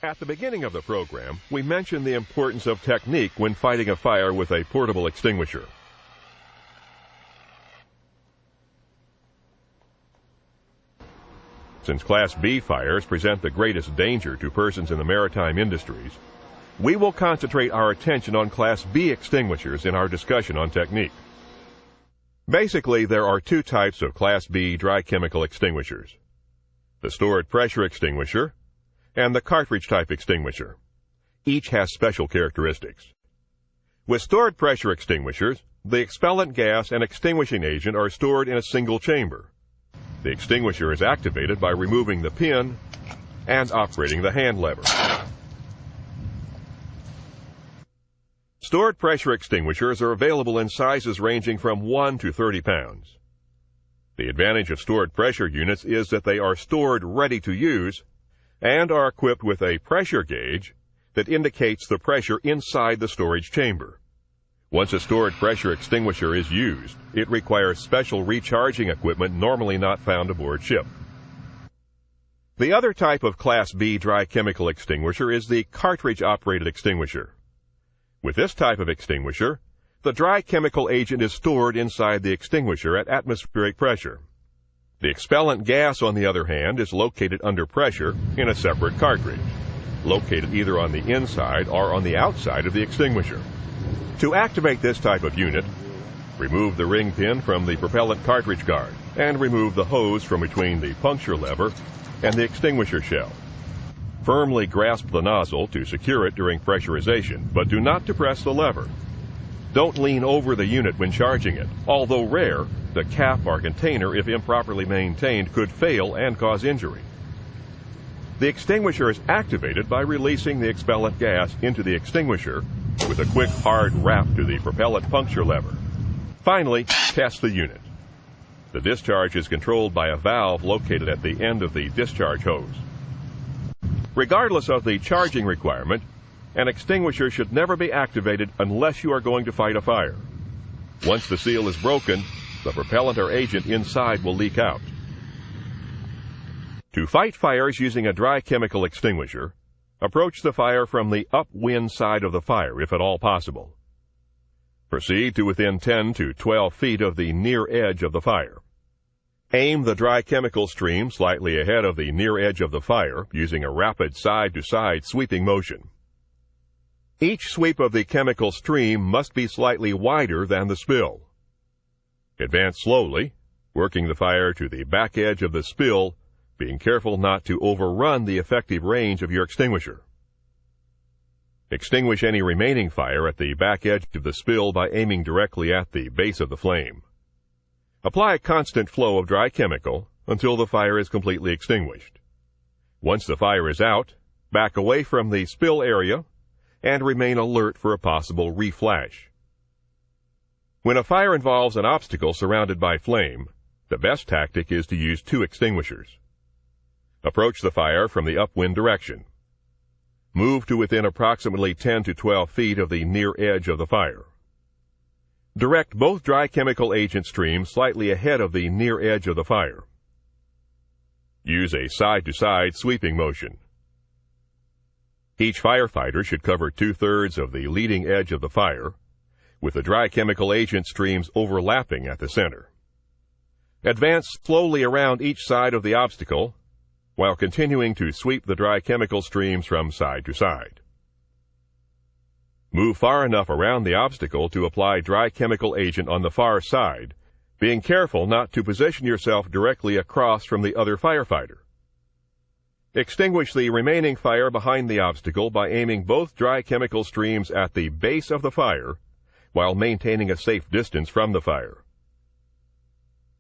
At the beginning of the program, we mentioned the importance of technique when fighting a fire with a portable extinguisher. Since Class B fires present the greatest danger to persons in the maritime industries, we will concentrate our attention on Class B extinguishers in our discussion on technique. Basically, there are two types of Class B dry chemical extinguishers: the stored pressure extinguisher and the cartridge type extinguisher. Each has special characteristics. With stored pressure extinguishers, the expellent gas and extinguishing agent are stored in a single chamber. The extinguisher is activated by removing the pin and operating the hand lever. Stored pressure extinguishers are available in sizes ranging from 1 to 30 pounds. The advantage of stored pressure units is that they are stored ready to use and are equipped with a pressure gauge that indicates the pressure inside the storage chamber. Once a stored pressure extinguisher is used, it requires special recharging equipment normally not found aboard ship. The other type of Class B dry chemical extinguisher is the cartridge-operated extinguisher. With this type of extinguisher, the dry chemical agent is stored inside the extinguisher at atmospheric pressure. The expellent gas, on the other hand, is located under pressure in a separate cartridge, located either on the inside or on the outside of the extinguisher. To activate this type of unit, remove the ring pin from the propellant cartridge guard and remove the hose from between the puncture lever and the extinguisher shell. Firmly grasp the nozzle to secure it during pressurization, but do not depress the lever. Don't lean over the unit when charging it. Although rare, the cap or container, if improperly maintained, could fail and cause injury. The extinguisher is activated by releasing the expellent gas into the extinguisher with a quick hard rap to the propellant puncture lever. Finally, test the unit. The discharge is controlled by a valve located at the end of the discharge hose. Regardless of the charging requirement, an extinguisher should never be activated unless you are going to fight a fire. Once the seal is broken, the propellant or agent inside will leak out. To fight fires using a dry chemical extinguisher, approach the fire from the upwind side of the fire if at all possible. Proceed to within 10 to 12 feet of the near edge of the fire. Aim the dry chemical stream slightly ahead of the near edge of the fire using a rapid side-to-side sweeping motion. Each sweep of the chemical stream must be slightly wider than the spill. Advance slowly, working the fire to the back edge of the spill, being careful not to overrun the effective range of your extinguisher. Extinguish any remaining fire at the back edge of the spill by aiming directly at the base of the flame. Apply a constant flow of dry chemical until the fire is completely extinguished. Once the fire is out, back away from the spill area and remain alert for a possible reflash. When a fire involves an obstacle surrounded by flame, the best tactic is to use two extinguishers. Approach the fire from the upwind direction. Move to within approximately 10 to 12 feet of the near edge of the fire. Direct both dry chemical agent streams slightly ahead of the near edge of the fire. Use a side-to-side sweeping motion. Each firefighter should cover 2/3 of the leading edge of the fire, with the dry chemical agent streams overlapping at the center. Advance slowly around each side of the obstacle, while continuing to sweep the dry chemical streams from side to side. Move far enough around the obstacle to apply dry chemical agent on the far side, being careful not to position yourself directly across from the other firefighter. Extinguish the remaining fire behind the obstacle by aiming both dry chemical streams at the base of the fire while maintaining a safe distance from the fire.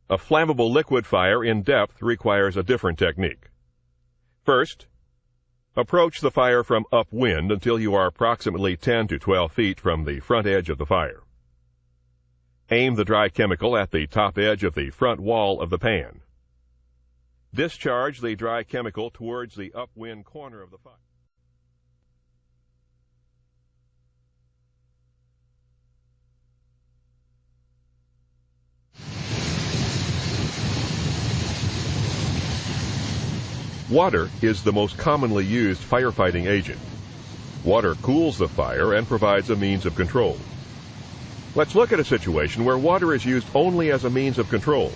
A flammable liquid fire in depth requires a different technique. First, approach the fire from upwind until you are approximately 10 to 12 feet from the front edge of the fire. Aim the dry chemical at the top edge of the front wall of the pan. Discharge the dry chemical towards the upwind corner of the fire. Water is the most commonly used firefighting agent. Water cools the fire and provides a means of control. Let's look at a situation where water is used only as a means of control.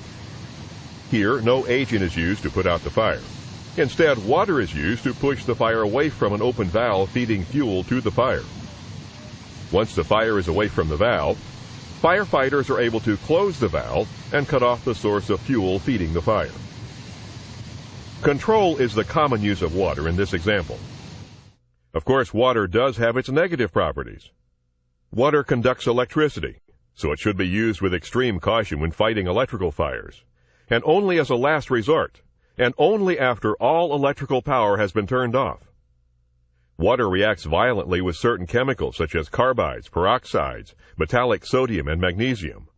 Here, no agent is used to put out the fire. Instead, water is used to push the fire away from an open valve feeding fuel to the fire. Once the fire is away from the valve, firefighters are able to close the valve and cut off the source of fuel feeding the fire. Control is the common use of water in this example. Of course, water does have its negative properties. Water conducts electricity, so it should be used with extreme caution when fighting electrical fires, and only as a last resort, and only after all electrical power has been turned off. Water reacts violently with certain chemicals such as carbides, peroxides, metallic sodium, and magnesium.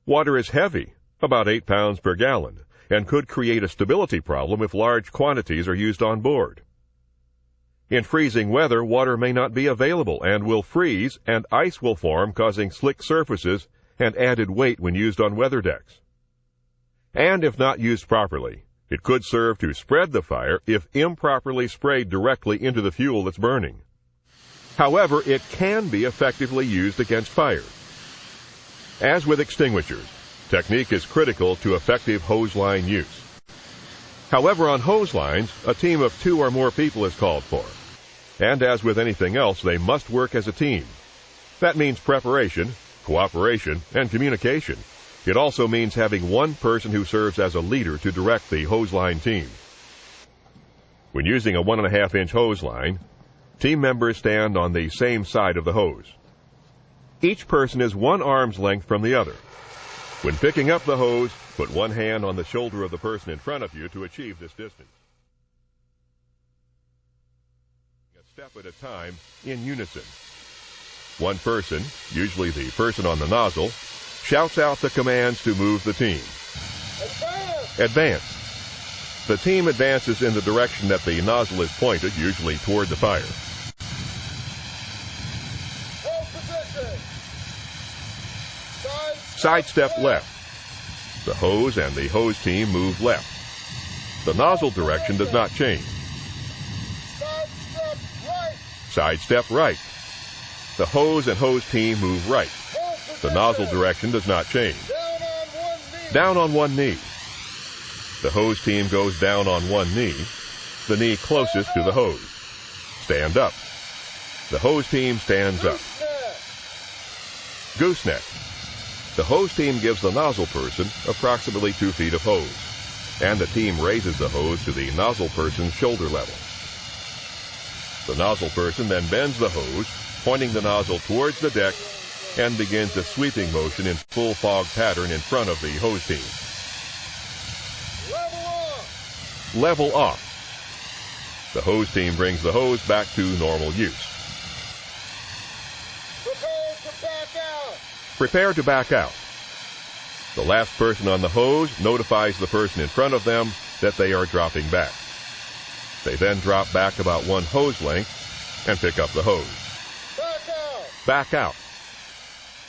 Water is heavy, about 8 pounds per gallon, and could create a stability problem if large quantities are used on board. In freezing weather, water may not be available and will freeze, and ice will form, causing slick surfaces and added weight when used on weather decks. And if not used properly, it could serve to spread the fire if improperly sprayed directly into the fuel that's burning. However, it can be effectively used against fire. As with extinguishers, technique is critical to effective hose line use. However, on hose lines, a team of 2 or more people is called for. And as with anything else, they must work as a team. That means preparation, cooperation, and communication. It also means having one person who serves as a leader to direct the hose line team. When using a 1.5-inch hose line, team members stand on the same side of the hose. Each person is 1 arm's length from the other. When picking up the hose, put one hand on the shoulder of the person in front of you to achieve this distance. A step at a time in unison. One person, usually the person on the nozzle, shouts out the commands to move the team. Advance. The team advances in the direction that the nozzle is pointed, usually toward the fire. Sidestep left. The hose and the hose team move left. The nozzle direction does not change. Sidestep right. The hose and hose team move right. The nozzle direction does not change. Down on one knee. The hose team goes down on one knee, the knee closest to the hose. Stand up. The hose team stands up. Gooseneck. The hose team gives the nozzle person approximately 2 feet of hose, and the team raises the hose to the nozzle person's shoulder level. The nozzle person then bends the hose, pointing the nozzle towards the deck, and begins a sweeping motion in full fog pattern in front of the hose team. Level off. The hose team brings the hose back to normal use. Prepare to back out. The last person on the hose notifies the person in front of them that they are dropping back. They then drop back about 1 hose length and pick up the hose. Back out.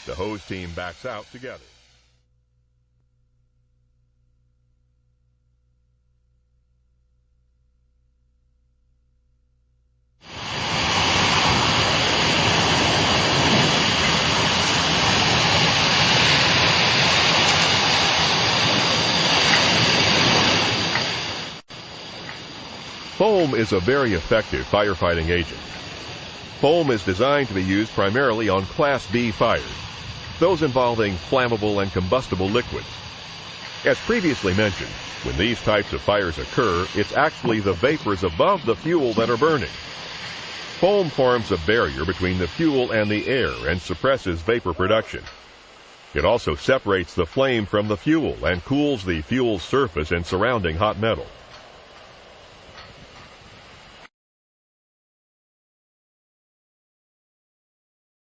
The hose team backs out together. Foam is a very effective firefighting agent. Foam is designed to be used primarily on Class B fires, those involving flammable and combustible liquids. As previously mentioned, when these types of fires occur, it's actually the vapors above the fuel that are burning. Foam forms a barrier between the fuel and the air and suppresses vapor production. It also separates the flame from the fuel and cools the fuel's surface and surrounding hot metal.